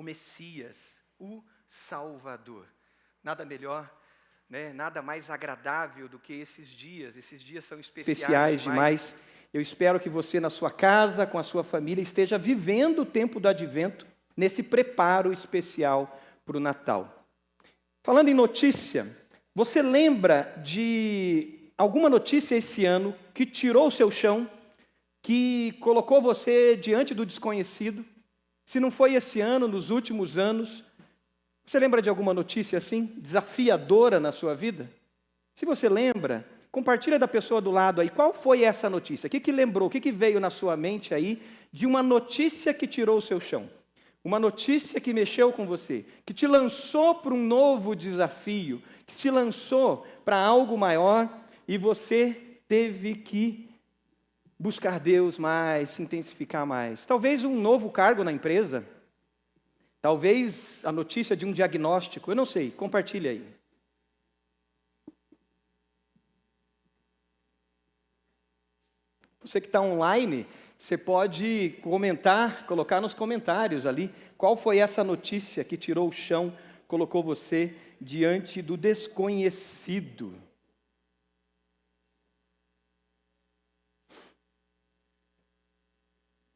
o Messias, o Salvador. Nada melhor, né? Nada mais agradável do que esses dias. Esses dias são especiais demais. Eu espero que você, na sua casa, com a sua família, esteja vivendo o tempo do advento, nesse preparo especial para o Natal. Falando em notícia, você lembra de alguma notícia esse ano que tirou o seu chão, que colocou você diante do desconhecido? Se não foi esse ano, nos últimos anos, você lembra de alguma notícia assim, desafiadora na sua vida? Se você lembra, compartilha da pessoa do lado aí, qual foi essa notícia? O que lembrou, o que veio na sua mente aí de uma notícia que tirou o seu chão? Uma notícia que mexeu com você, que te lançou para um novo desafio, que te lançou para algo maior e você teve que buscar Deus mais, se intensificar mais. Talvez um novo cargo na empresa, talvez a notícia de um diagnóstico, eu não sei, compartilha aí. Você que está online, você pode comentar, colocar nos comentários ali, qual foi essa notícia que tirou o chão, colocou você diante do desconhecido.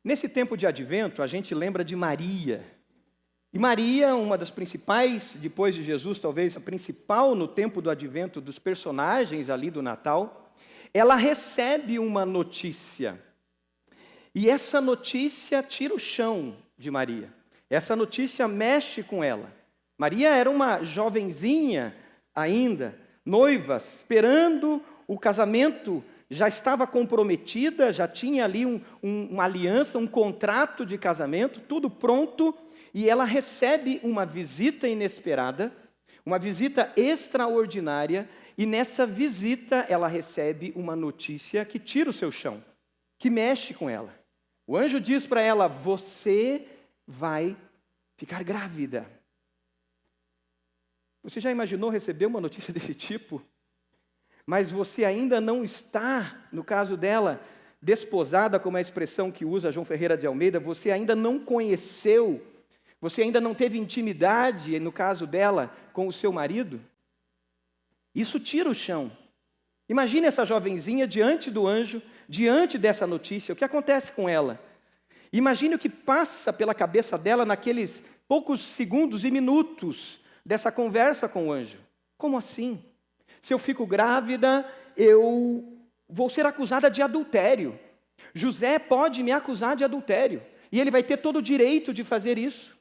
Nesse tempo de advento, a gente lembra de Maria. E Maria, uma das principais, depois de Jesus, talvez a principal no tempo do advento dos personagens ali do Natal, ela recebe uma notícia. E essa notícia tira o chão de Maria. Essa notícia mexe com ela. Maria era uma jovenzinha ainda, noiva, esperando o casamento, já estava comprometida, já tinha ali uma aliança, um contrato de casamento, tudo pronto, e ela recebe uma visita inesperada, uma visita extraordinária, e nessa visita ela recebe uma notícia que tira o seu chão, que mexe com ela. O anjo diz para ela: você vai ficar grávida. Você já imaginou receber uma notícia desse tipo? Mas você ainda não está, no caso dela, desposada, como é a expressão que usa João Ferreira de Almeida, você ainda não conheceu, você ainda não teve intimidade, no caso dela, com o seu marido? Isso tira o chão. Imagine essa jovenzinha diante do anjo, diante dessa notícia, o que acontece com ela? Imagine o que passa pela cabeça dela naqueles poucos segundos e minutos dessa conversa com o anjo. Como assim? Se eu fico grávida, eu vou ser acusada de adultério. José pode me acusar de adultério, e ele vai ter todo o direito de fazer isso.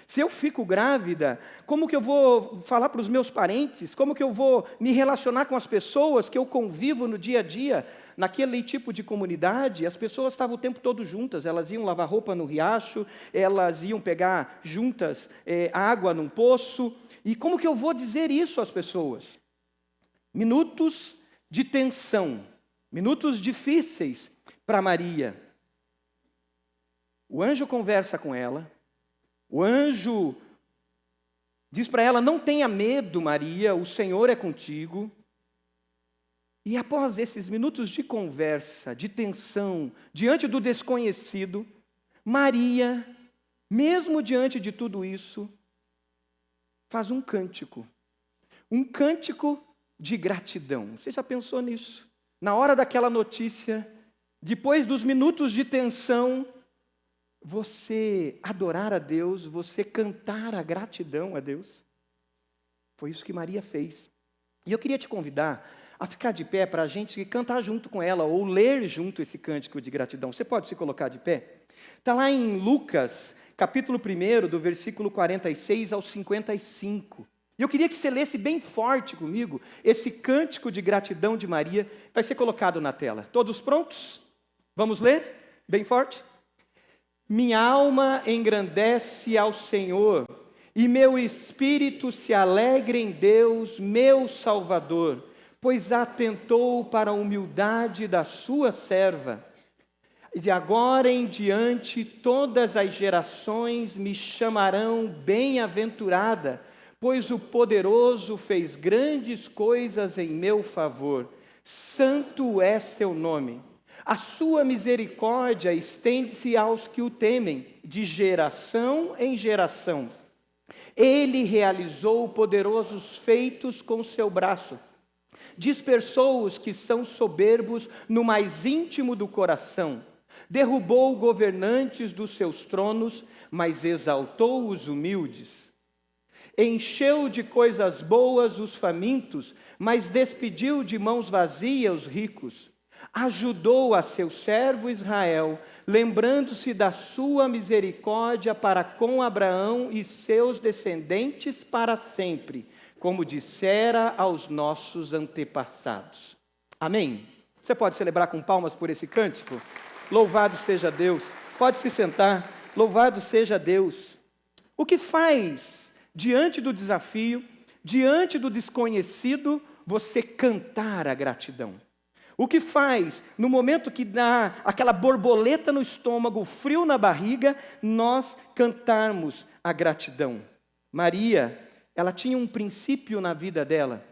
Se eu fico grávida, como que eu vou falar para os meus parentes? Como que eu vou me relacionar com as pessoas que eu convivo no dia a dia? Naquele tipo de comunidade, as pessoas estavam o tempo todo juntas, elas iam lavar roupa no riacho, elas iam pegar juntas água num poço. E como que eu vou dizer isso às pessoas? Minutos de tensão, minutos difíceis para Maria. O anjo conversa com ela, o anjo diz para ela: não tenha medo, Maria, o Senhor é contigo. E após esses minutos de conversa, de tensão, diante do desconhecido, Maria, mesmo diante de tudo isso, faz um cântico de gratidão. Você já pensou nisso? Na hora daquela notícia, depois dos minutos de tensão, você adorar a Deus, você cantar a gratidão a Deus. Foi isso que Maria fez. E eu queria te convidar a ficar de pé para a gente cantar junto com ela, ou ler junto esse cântico de gratidão. Você pode se colocar de pé? Está lá em Lucas, capítulo 1, do versículo 46 ao 55. E eu queria que você lesse bem forte comigo esse cântico de gratidão de Maria. Vai ser colocado na tela. Todos prontos? Vamos ler? Bem forte? Minha alma engrandece ao Senhor, e meu espírito se alegra em Deus, meu Salvador, pois atentou para a humildade da sua serva. De agora em diante todas as gerações me chamarão bem-aventurada, pois o poderoso fez grandes coisas em meu favor. Santo é seu nome. A sua misericórdia estende-se aos que o temem, de geração em geração. Ele realizou poderosos feitos com seu braço. Dispersou os que são soberbos no mais íntimo do coração. Derrubou governantes dos seus tronos, mas exaltou os humildes. Encheu de coisas boas os famintos, mas despediu de mãos vazias os ricos. Ajudou a seu servo Israel, lembrando-se da sua misericórdia para com Abraão e seus descendentes para sempre, como dissera aos nossos antepassados. Amém? Você pode celebrar com palmas por esse cântico? Louvado seja Deus. Pode se sentar. Louvado seja Deus. O que faz diante do desafio, diante do desconhecido, você cantar a gratidão? O que faz no momento que dá aquela borboleta no estômago, o frio na barriga, nós cantarmos a gratidão? Maria, ela tinha um princípio na vida dela,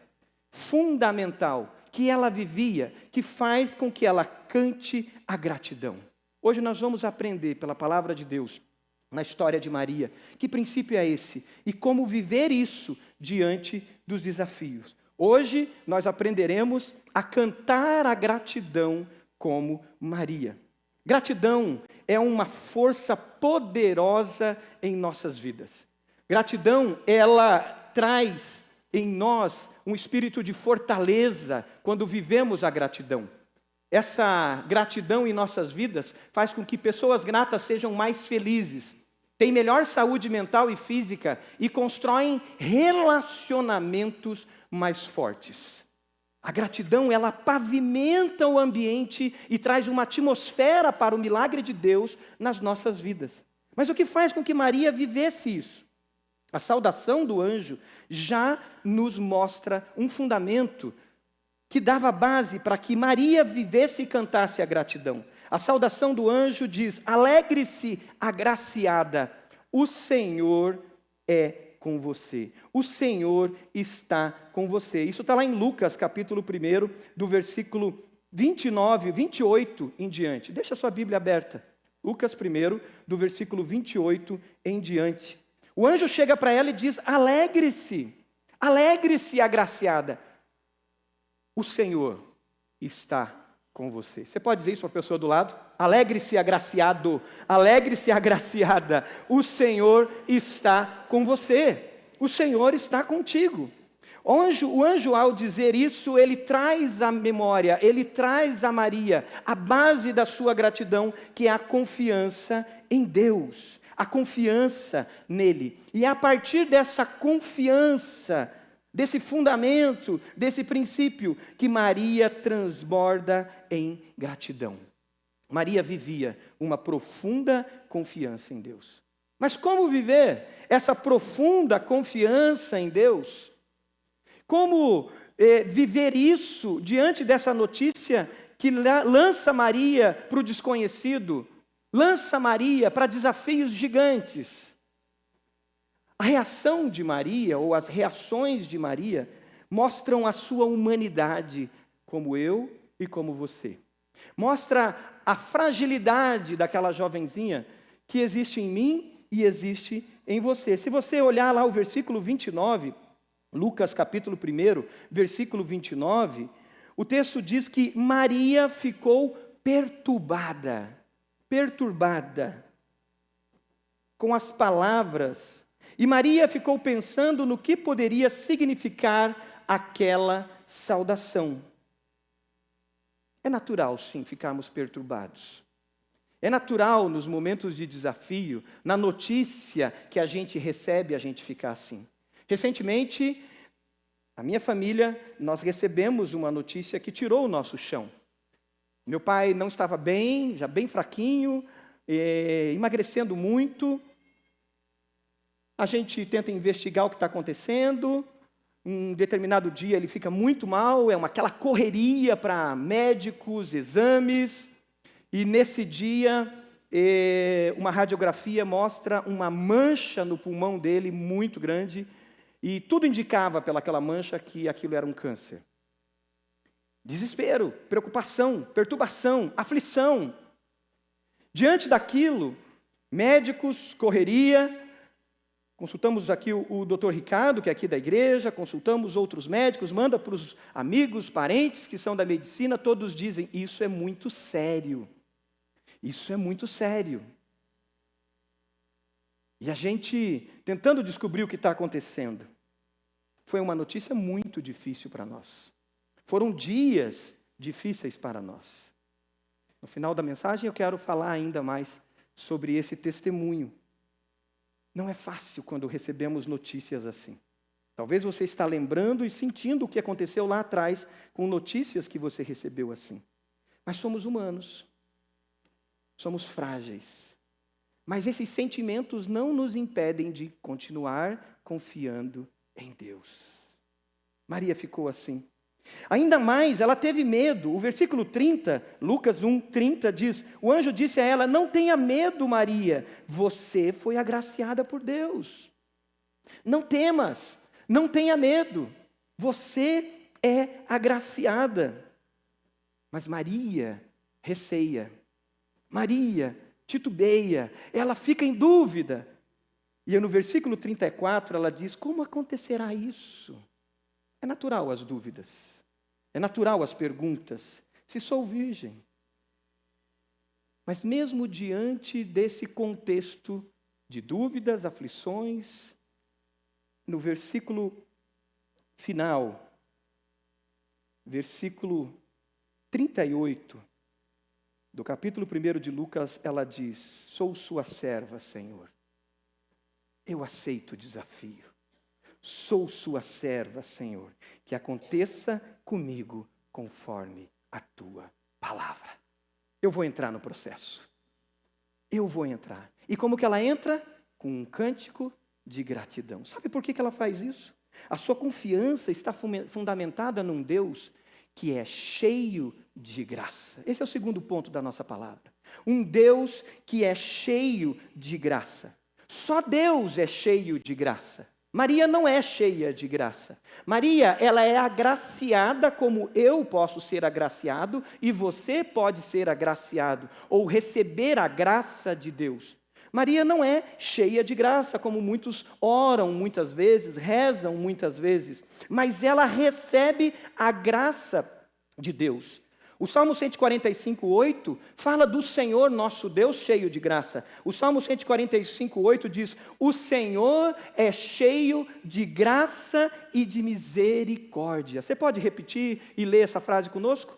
fundamental, que ela vivia, que faz com que ela cante a gratidão. Hoje nós vamos aprender pela palavra de Deus, na história de Maria, que princípio é esse e como viver isso diante dos desafios. Hoje nós aprenderemos a cantar a gratidão como Maria. Gratidão é uma força poderosa em nossas vidas. Gratidão, ela traz em nós um espírito de fortaleza quando vivemos a gratidão. Essa gratidão em nossas vidas faz com que pessoas gratas sejam mais felizes, têm melhor saúde mental e física e constroem relacionamentos mais fortes. A gratidão, ela pavimenta o ambiente e traz uma atmosfera para o milagre de Deus nas nossas vidas. Mas o que faz com que Maria vivesse isso? A saudação do anjo já nos mostra um fundamento que dava base para que Maria vivesse e cantasse a gratidão. A saudação do anjo diz: alegre-se, agraciada, o Senhor é com você. O Senhor está com você. Isso está lá em Lucas, capítulo 1, do versículo 29, 28 em diante. Deixa a sua Bíblia aberta. Lucas 1, do versículo 28 em diante. O anjo chega para ela e diz: alegre-se, alegre-se, agraciada. O Senhor está com você. Você pode dizer isso para a pessoa do lado? Alegre-se, agraciado. Alegre-se, agraciada. O Senhor está com você. O Senhor está contigo. O anjo, ao dizer isso, ele traz à memória, ele traz a Maria a base da sua gratidão, que é a confiança em Deus, a confiança nele. E é a partir dessa confiança, desse fundamento, desse princípio, que Maria transborda em gratidão. Maria vivia uma profunda confiança em Deus. Mas como viver essa profunda confiança em Deus? Como viver isso diante dessa notícia que lança Maria para o desconhecido, lança Maria para desafios gigantes? A reação de Maria, ou as reações de Maria, mostram a sua humanidade, como eu e como você. Mostra a fragilidade daquela jovenzinha que existe em mim e existe em você. Se você olhar lá o versículo 29, Lucas capítulo 1, versículo 29, o texto diz que Maria ficou perturbada com as palavras. E Maria ficou pensando no que poderia significar aquela saudação. É natural, sim, ficarmos perturbados. É natural, nos momentos de desafio, na notícia que a gente recebe, a gente ficar assim. Recentemente, a minha família, nós recebemos uma notícia que tirou o nosso chão. Meu pai não estava bem, já bem fraquinho, emagrecendo muito. A gente tenta investigar o que está acontecendo. Um determinado dia ele fica muito mal, aquela correria para médicos, exames. E nesse dia, uma radiografia mostra uma mancha no pulmão dele muito grande. E tudo indicava pelaquela mancha que aquilo era um câncer. Desespero, preocupação, perturbação, aflição. Diante daquilo, Médicos, correria. Consultamos aqui o doutor Ricardo, que é aqui da igreja, consultamos outros médicos, manda para os amigos, parentes que são da medicina, todos dizem, isso é muito sério. Isso é muito sério. E a gente tentando descobrir o que está acontecendo. Foi uma notícia muito difícil para nós. Foram dias difíceis para nós. No final da mensagem eu quero falar ainda mais sobre esse testemunho. Não é fácil quando recebemos notícias assim. Talvez você está lembrando e sentindo o que aconteceu lá atrás com notícias que você recebeu assim. Mas somos humanos. Somos frágeis. Mas esses sentimentos não nos impedem de continuar confiando em Deus. Maria ficou assim. Ainda mais, ela teve medo. O versículo 30, Lucas 1:30 diz, o anjo disse a ela, não tenha medo, Maria, você foi agraciada por Deus. Não temas, não tenha medo, você é agraciada. Mas Maria receia, Maria titubeia, ela fica em dúvida. E no versículo 34 ela diz, como acontecerá isso? É natural as dúvidas, é natural as perguntas, se sou virgem. Mas mesmo diante desse contexto de dúvidas, aflições, no versículo final, versículo 38, do capítulo 1 de Lucas, ela diz, sou sua serva, Senhor. Eu aceito o desafio. Sou sua serva, Senhor. Que aconteça comigo conforme a tua palavra. Eu vou entrar no processo. Eu vou entrar. E como que ela entra? Com um cântico de gratidão. Sabe por que ela faz isso? A sua confiança está fundamentada num Deus que é cheio de graça. Esse é o segundo ponto da nossa palavra. Um Deus que é cheio de graça. Só Deus é cheio de graça. Maria não é cheia de graça. Maria, ela é agraciada como eu posso ser agraciado e você pode ser agraciado ou receber a graça de Deus. Maria não é cheia de graça, como muitos oram muitas vezes, rezam muitas vezes, mas ela recebe a graça de Deus. O Salmo 145:8 fala do Senhor nosso Deus cheio de graça. O Salmo 145:8 diz, o Senhor é cheio de graça e de misericórdia. Você pode repetir e ler essa frase conosco?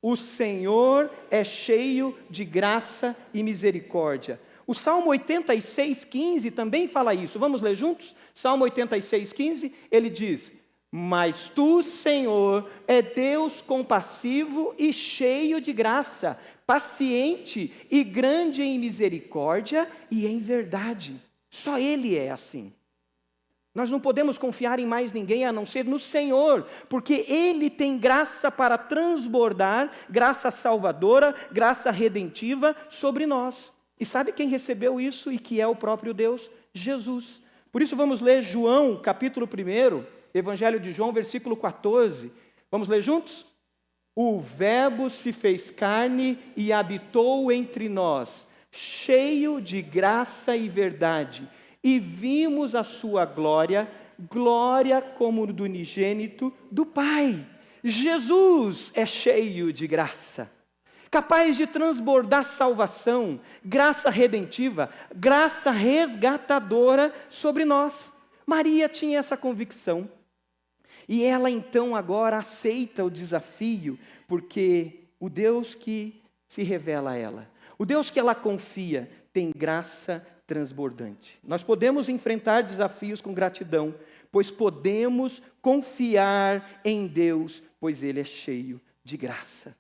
O Senhor é cheio de graça e misericórdia. O Salmo 86:15 também fala isso. Vamos ler juntos? Salmo 86:15, ele diz, mas tu, Senhor, é Deus compassivo e cheio de graça, paciente e grande em misericórdia e em verdade. Só Ele é assim. Nós não podemos confiar em mais ninguém a não ser no Senhor, porque Ele tem graça para transbordar, graça salvadora, graça redentiva sobre nós. E sabe quem recebeu isso e que é o próprio Deus? Jesus. Por isso vamos ler João, capítulo 1, Evangelho de João, versículo 14. Vamos ler juntos? O Verbo se fez carne e habitou entre nós, cheio de graça e verdade. E vimos a sua glória, glória como do unigênito do Pai. Jesus é cheio de graça. Capaz de transbordar salvação, graça redentiva, graça resgatadora sobre nós. Maria tinha essa convicção. E ela então agora aceita o desafio, porque o Deus que se revela a ela, o Deus que ela confia, tem graça transbordante. Nós podemos enfrentar desafios com gratidão, pois podemos confiar em Deus, pois Ele é cheio de graça.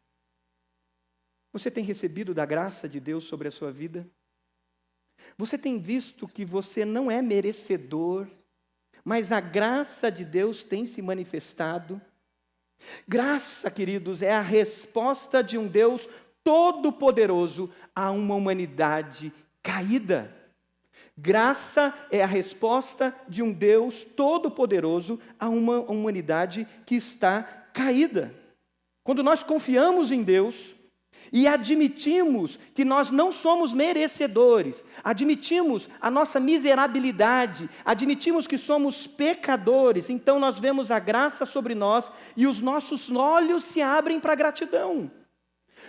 Você tem recebido da graça de Deus sobre a sua vida? Você tem visto que você não é merecedor, mas a graça de Deus tem se manifestado? Graça, queridos, é a resposta de um Deus todo-poderoso a uma humanidade caída. Graça é a resposta de um Deus todo-poderoso a uma humanidade que está caída. Quando nós confiamos em Deus, e admitimos que nós não somos merecedores, admitimos a nossa miserabilidade, admitimos que somos pecadores, então nós vemos a graça sobre nós e os nossos olhos se abrem para a gratidão.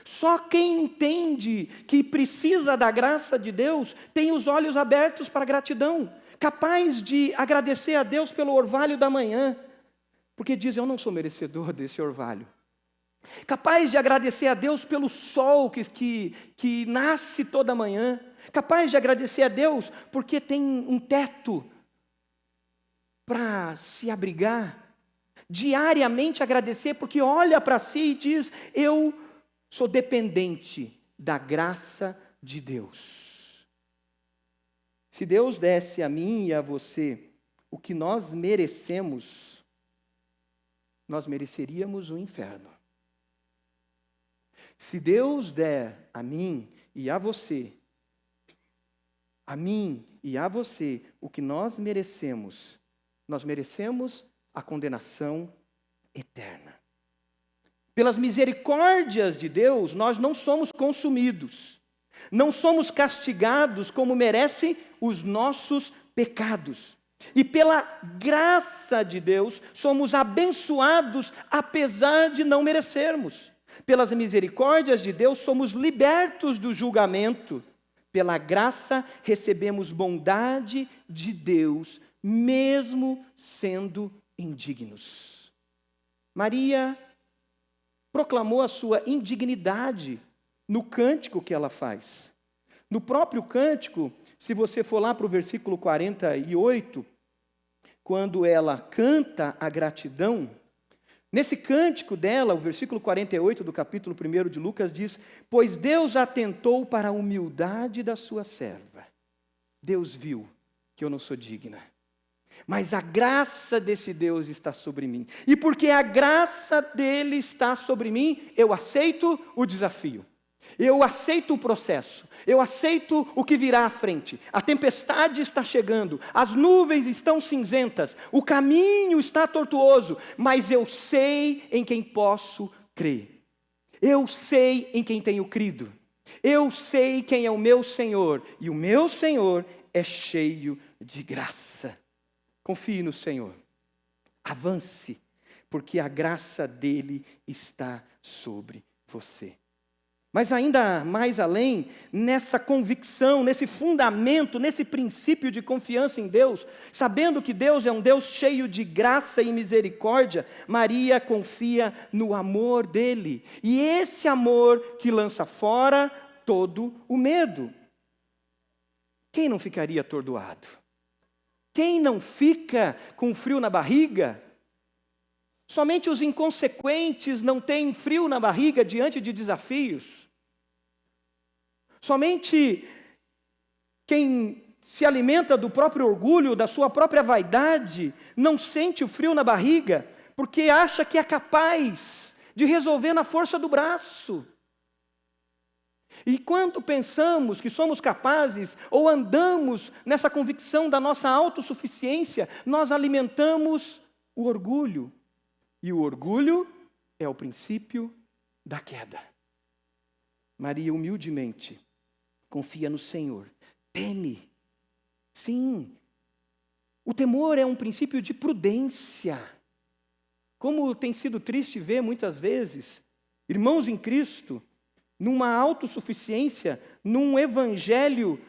Só quem entende que precisa da graça de Deus tem os olhos abertos para a gratidão, capaz de agradecer a Deus pelo orvalho da manhã, porque diz: eu não sou merecedor desse orvalho. Capaz de agradecer a Deus pelo sol que nasce toda manhã, capaz de agradecer a Deus porque tem um teto para se abrigar, diariamente agradecer porque olha para si e diz: eu sou dependente da graça de Deus. Se Deus desse a mim e a você o que nós merecemos, nós mereceríamos o inferno. Se Deus der a mim e a você, o que nós merecemos a condenação eterna. Pelas misericórdias de Deus, nós não somos consumidos, não somos castigados como merecem os nossos pecados. E pela graça de Deus, somos abençoados apesar de não merecermos. Pelas misericórdias de Deus, somos libertos do julgamento. Pela graça, recebemos bondade de Deus, mesmo sendo indignos. Maria proclamou a sua indignidade no cântico que ela faz. No próprio cântico, se você for lá para o versículo 48, quando ela canta a gratidão, nesse cântico dela, o versículo 48 do capítulo 1 de Lucas diz: pois Deus atentou para a humildade da sua serva. Deus viu que eu não sou digna, mas a graça desse Deus está sobre mim. E porque a graça dele está sobre mim, eu aceito o desafio. Eu aceito o processo, eu aceito o que virá à frente. A tempestade está chegando, as nuvens estão cinzentas, o caminho está tortuoso, mas eu sei em quem posso crer. Eu sei em quem tenho crido. Eu sei quem é o meu Senhor, e o meu Senhor é cheio de graça. Confie no Senhor, avance, porque a graça dele está sobre você. Mas ainda mais além, nessa convicção, nesse fundamento, nesse princípio de confiança em Deus, sabendo que Deus é um Deus cheio de graça e misericórdia, Maria confia no amor dele. E esse amor que lança fora todo o medo. Quem não ficaria atordoado? Quem não fica com frio na barriga? Somente os inconsequentes não têm frio na barriga diante de desafios. Somente quem se alimenta do próprio orgulho, da sua própria vaidade, não sente o frio na barriga, porque acha que é capaz de resolver na força do braço. E quando pensamos que somos capazes, ou andamos nessa convicção da nossa autossuficiência, nós alimentamos o orgulho. E o orgulho é o princípio da queda. Maria humildemente confia no Senhor, teme. Sim, o temor é um princípio de prudência. Como tem sido triste ver muitas vezes irmãos em Cristo numa autossuficiência, num evangelho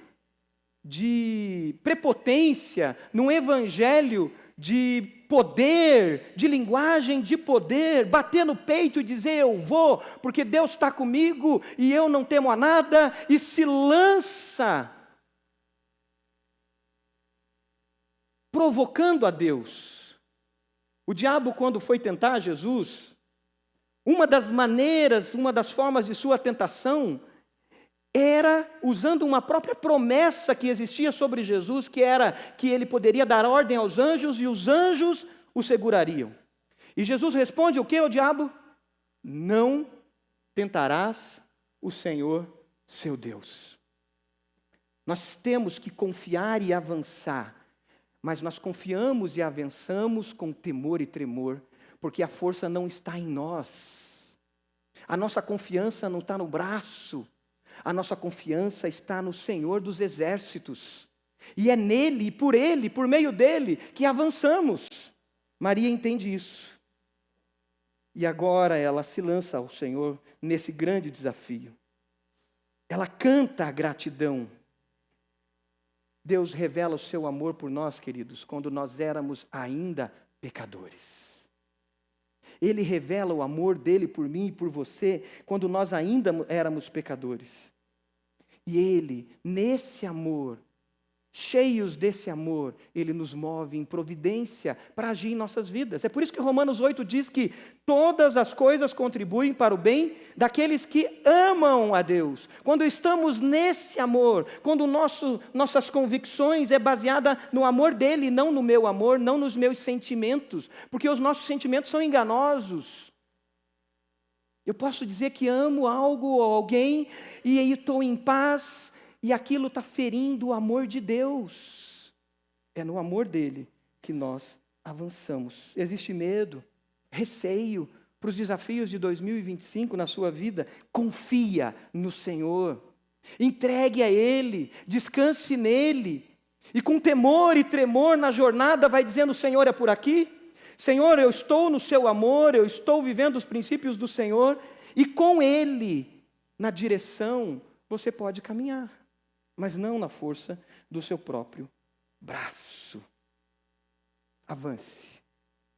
de prepotência, num evangelho de poder, de linguagem de poder, bater no peito e dizer eu vou, porque Deus está comigo e eu não temo a nada, e se lança provocando a Deus. O diabo, quando foi tentar Jesus, uma das formas de sua tentação era usando uma própria promessa que existia sobre Jesus, que era que ele poderia dar ordem aos anjos e os anjos o segurariam. E Jesus responde o que ao diabo? Não tentarás o Senhor, seu Deus. Nós temos que confiar e avançar, mas nós confiamos e avançamos com temor e tremor, porque a força não está em nós. A nossa confiança não está no braço, a nossa confiança está no Senhor dos exércitos. E é nele, por meio dele, que avançamos. Maria entende isso. E agora ela se lança ao Senhor nesse grande desafio. Ela canta a gratidão. Deus revela o seu amor por nós, queridos, quando nós éramos ainda pecadores. Ele revela o amor dele por mim e por você, quando nós ainda éramos pecadores. E ele, nesse amor, cheios desse amor, ele nos move em providência para agir em nossas vidas. É por isso que Romanos 8 diz que todas as coisas contribuem para o bem daqueles que amam a Deus. Quando estamos nesse amor, quando nossas convicções é baseada no amor dele, não no meu amor, não nos meus sentimentos, porque os nossos sentimentos são enganosos. Eu posso dizer que amo algo ou alguém e aí estou em paz, e aquilo está ferindo o amor de Deus. É no amor dele que nós avançamos. Existe medo, receio para os desafios de 2025 na sua vida? Confia no Senhor. Entregue a Ele, descanse nele. E com temor e tremor na jornada vai dizendo: Senhor, é por aqui? Senhor, eu estou no seu amor, eu estou vivendo os princípios do Senhor. E com Ele na direção você pode caminhar, mas não na força do seu próprio braço. Avance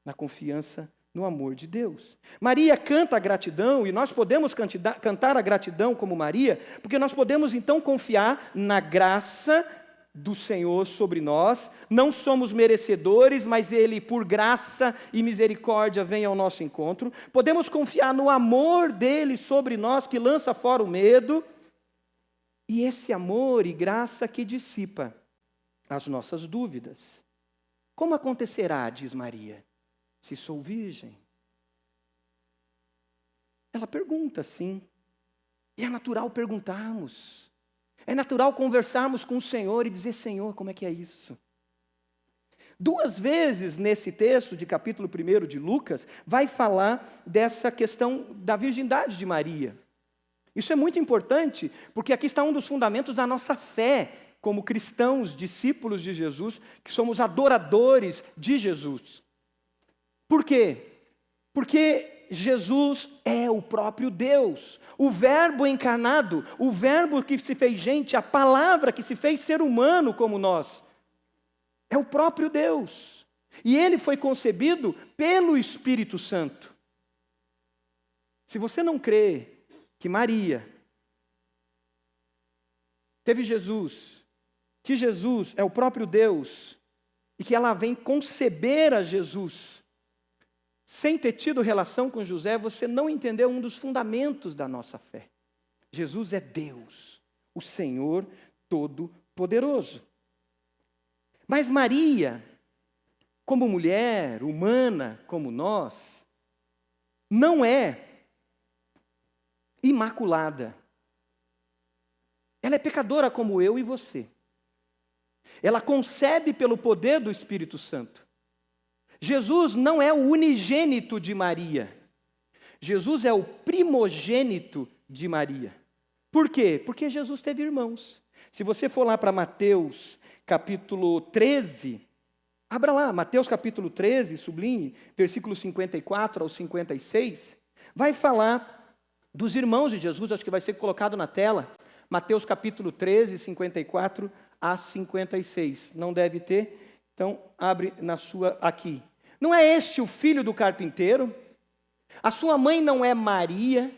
na confiança no amor de Deus. Maria canta a gratidão, e nós podemos cantar a gratidão como Maria, porque nós podemos então confiar na graça do Senhor sobre nós. Não somos merecedores, mas Ele, por graça e misericórdia, vem ao nosso encontro. Podemos confiar no amor dEle sobre nós, que lança fora o medo. E esse amor e graça que dissipa as nossas dúvidas. Como acontecerá, diz Maria, se sou virgem? Ela pergunta, sim. E é natural perguntarmos. É natural conversarmos com o Senhor e dizer: Senhor, como é que é isso? 2 vezes nesse texto de capítulo 1 de Lucas, vai falar dessa questão da virgindade de Maria. Isso é muito importante, porque aqui está um dos fundamentos da nossa fé, como cristãos, discípulos de Jesus, que somos adoradores de Jesus. Por quê? Porque Jesus é o próprio Deus, o Verbo encarnado, o Verbo que se fez gente, a palavra que se fez ser humano como nós. É o próprio Deus. E Ele foi concebido pelo Espírito Santo. Se você não crê que Maria teve Jesus, que Jesus é o próprio Deus, e que ela vem conceber a Jesus, sem ter tido relação com José, você não entendeu um dos fundamentos da nossa fé. Jesus é Deus, o Senhor Todo-Poderoso. Mas Maria, como mulher humana como nós, não é imaculada. Ela é pecadora como eu e você. Ela concebe pelo poder do Espírito Santo. Jesus não é o unigênito de Maria. Jesus é o primogênito de Maria. Por quê? Porque Jesus teve irmãos. Se você for lá para Mateus capítulo 13, abra lá, Mateus capítulo 13, sublinhe, versículos 54 ao 56, vai falar dos irmãos de Jesus, acho que vai ser colocado na tela, Mateus capítulo 13, 54 a 56. Não deve ter, então abre na sua aqui. Não é este o filho do carpinteiro? A sua mãe não é Maria?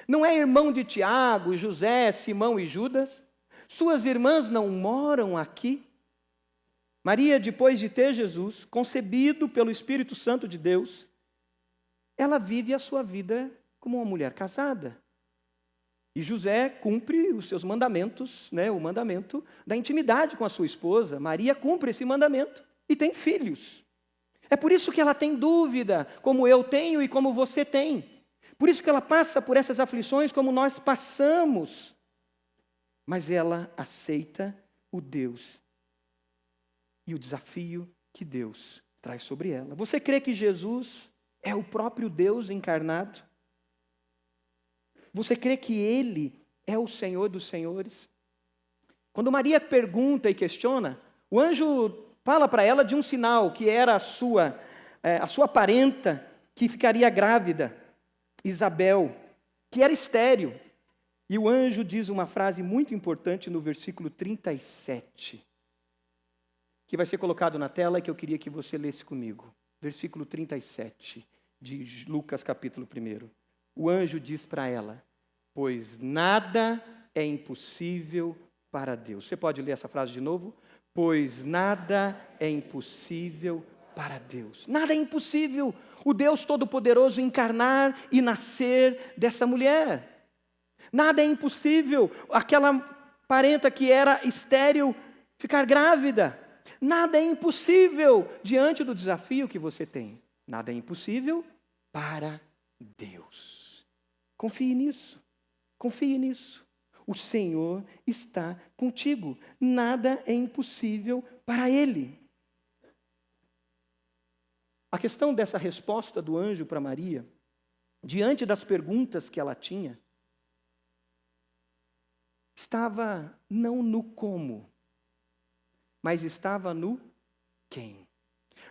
Não é irmão de Tiago, José, Simão e Judas? Suas irmãs não moram aqui? Maria, depois de ter Jesus, concebido pelo Espírito Santo de Deus, ela vive a sua vida como uma mulher casada. E José cumpre os seus mandamentos, o mandamento da intimidade com a sua esposa. Maria cumpre esse mandamento e tem filhos. É por isso que ela tem dúvida, como eu tenho e como você tem. Por isso que ela passa por essas aflições como nós passamos. Mas ela aceita o Deus e o desafio que Deus traz sobre ela. Você crê que Jesus é o próprio Deus encarnado? Você crê que Ele é o Senhor dos senhores? Quando Maria pergunta e questiona, o anjo fala para ela de um sinal, que era a sua parenta, que ficaria grávida, Isabel, que era estéril. E o anjo diz uma frase muito importante no versículo 37, que vai ser colocado na tela e que eu queria que você lesse comigo. Versículo 37 de Lucas capítulo 1. O anjo diz para ela: pois nada é impossível para Deus. Você pode ler essa frase de novo? Pois nada é impossível para Deus. Nada é impossível o Deus Todo-Poderoso encarnar e nascer dessa mulher. Nada é impossível aquela parenta que era estéril ficar grávida. Nada é impossível diante do desafio que você tem. Nada é impossível para Deus. Confie nisso. Confie nisso. O Senhor está contigo. Nada é impossível para Ele. A questão dessa resposta do anjo para Maria, diante das perguntas que ela tinha, estava não no como, mas estava no quem.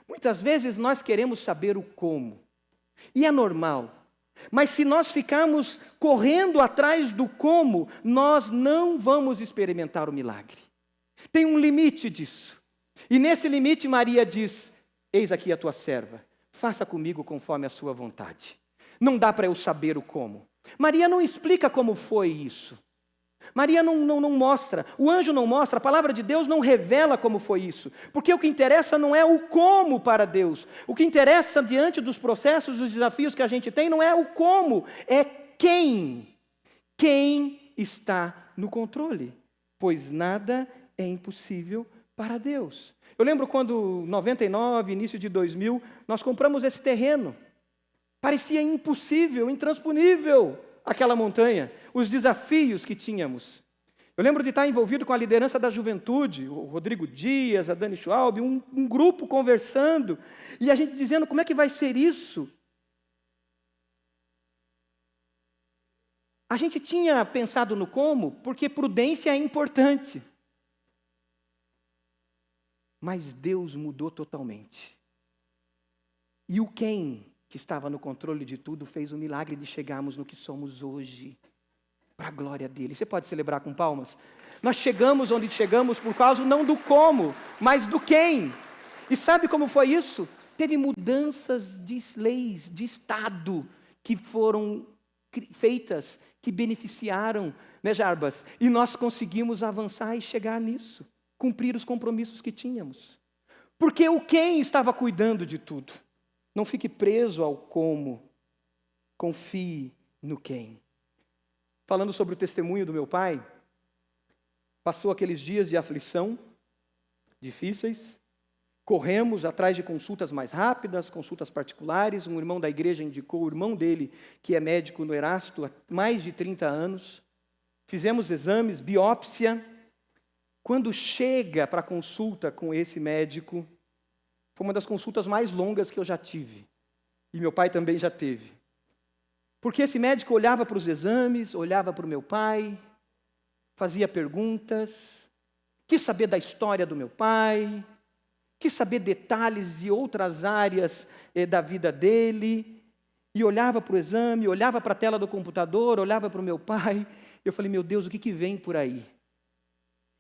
Muitas vezes nós queremos saber o como, e é normal. Mas se nós ficarmos correndo atrás do como, nós não vamos experimentar o milagre. Tem um limite disso. E nesse limite Maria diz: eis aqui a tua serva, faça comigo conforme a sua vontade. Não dá para eu saber o como. Maria não explica como foi isso. Maria não mostra, o anjo não mostra, a palavra de Deus não revela como foi isso. Porque o que interessa não é o como para Deus. O que interessa diante dos processos, dos desafios que a gente tem, não é o como, é quem. Quem está no controle. Pois nada é impossível para Deus. Eu lembro quando, 99, início de 2000, nós compramos esse terreno. Parecia impossível, intransponível aquela montanha, os desafios que tínhamos. Eu lembro de estar envolvido com a liderança da juventude, o Rodrigo Dias, a Dani Schwalbe, um grupo conversando, e a gente dizendo: como é que vai ser isso? A gente tinha pensado no como, porque prudência é importante. Mas Deus mudou totalmente. E o quem, que estava no controle de tudo, fez o milagre de chegarmos no que somos hoje, para a glória dele. Você pode celebrar com palmas? Nós chegamos onde chegamos por causa não do como, mas do quem. E sabe como foi isso? Teve mudanças de leis, de Estado, que foram feitas, que beneficiaram, né, Jarbas? E nós conseguimos avançar e chegar nisso, cumprir os compromissos que tínhamos. Porque o quem estava cuidando de tudo. Não fique preso ao como, confie no quem. Falando sobre o testemunho do meu pai, passou aqueles dias de aflição, difíceis, corremos atrás de consultas mais rápidas, consultas particulares. Um irmão da igreja indicou o irmão dele, que é médico no Erasto há mais de 30 anos. Fizemos exames, biópsia. Quando chega para a consulta com esse médico, foi uma das consultas mais longas que eu já tive. E meu pai também já teve. Porque esse médico olhava para os exames, olhava para o meu pai, fazia perguntas, quis saber da história do meu pai, quis saber detalhes de outras áreas da vida dele, e olhava para o exame, olhava para a tela do computador, olhava para o meu pai. Eu falei: meu Deus, o que vem por aí?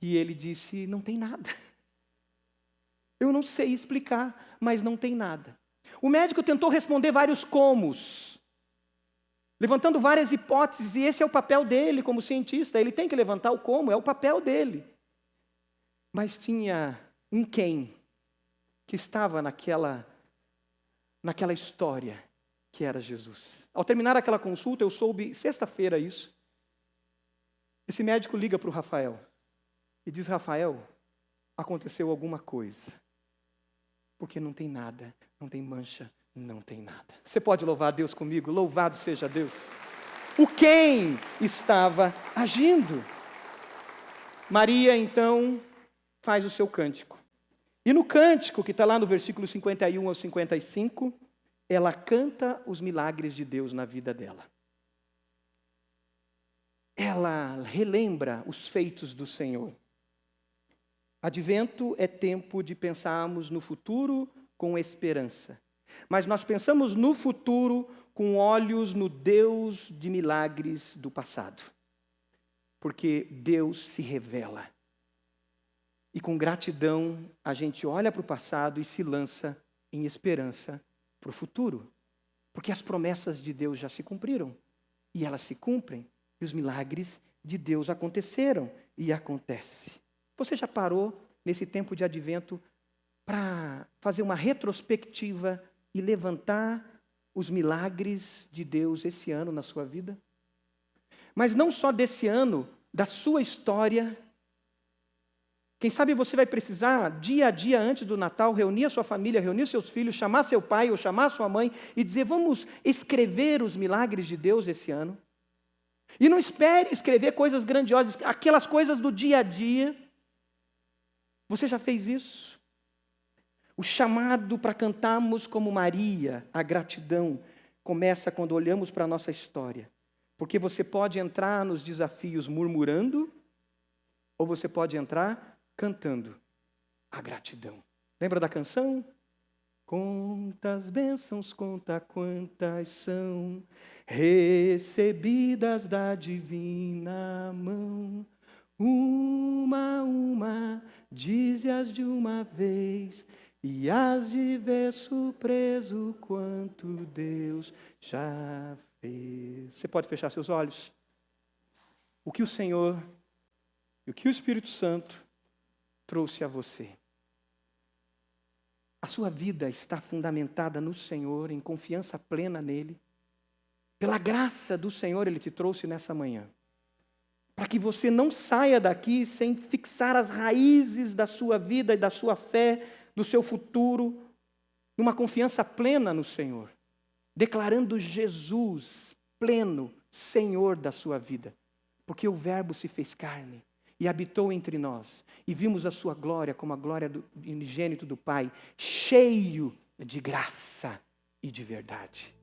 E ele disse: não tem nada. Eu não sei explicar, mas não tem nada. O médico tentou responder vários comos, levantando várias hipóteses, e esse é o papel dele como cientista. Ele tem que levantar o como, é o papel dele. Mas tinha um quem que estava naquela história, que era Jesus. Ao terminar aquela consulta, eu soube, sexta-feira isso, esse médico liga para o Rafael e diz: Rafael, aconteceu alguma coisa. Porque não tem nada, não tem mancha, não tem nada. Você pode louvar a Deus comigo? Louvado seja Deus. O quem estava agindo? Maria, então, faz o seu cântico. E no cântico, que está lá no versículo 51 ao 55, ela canta os milagres de Deus na vida dela. ela relembra os feitos do Senhor. Advento é tempo de pensarmos no futuro com esperança. Mas nós pensamos no futuro com olhos no Deus de milagres do passado. Porque Deus se revela. E com gratidão a gente olha para o passado e se lança em esperança para o futuro. Porque as promessas de Deus já se cumpriram. E elas se cumprem. E os milagres de Deus aconteceram e acontecem. Você já parou nesse tempo de advento para fazer uma retrospectiva e levantar os milagres de Deus esse ano na sua vida? Mas não só desse ano, da sua história. Quem sabe você vai precisar, dia a dia antes do Natal, reunir a sua família, reunir seus filhos, chamar seu pai ou chamar sua mãe e dizer, vamos escrever os milagres de Deus esse ano. E não espere escrever coisas grandiosas, aquelas coisas do dia a dia. Você já fez isso? O chamado para cantarmos como Maria, a gratidão, começa quando olhamos para a nossa história. Porque você pode entrar nos desafios murmurando, ou você pode entrar cantando a gratidão. Lembra da canção? Quantas bênçãos, conta quantas são, recebidas da divina mão. Uma, dize-as de uma vez, e as de ver surpreso quanto Deus já fez. Você pode fechar seus olhos? O que o Senhor e o que o Espírito Santo trouxe a você? A sua vida está fundamentada no Senhor, em confiança plena nele. Pela graça do Senhor, Ele te trouxe nessa manhã. Para que você não saia daqui sem fixar as raízes da sua vida e da sua fé, do seu futuro, numa confiança plena no Senhor. Declarando Jesus pleno, Senhor da sua vida. Porque o Verbo se fez carne e habitou entre nós, e vimos a sua glória como a glória do unigênito do Pai, cheio de graça e de verdade.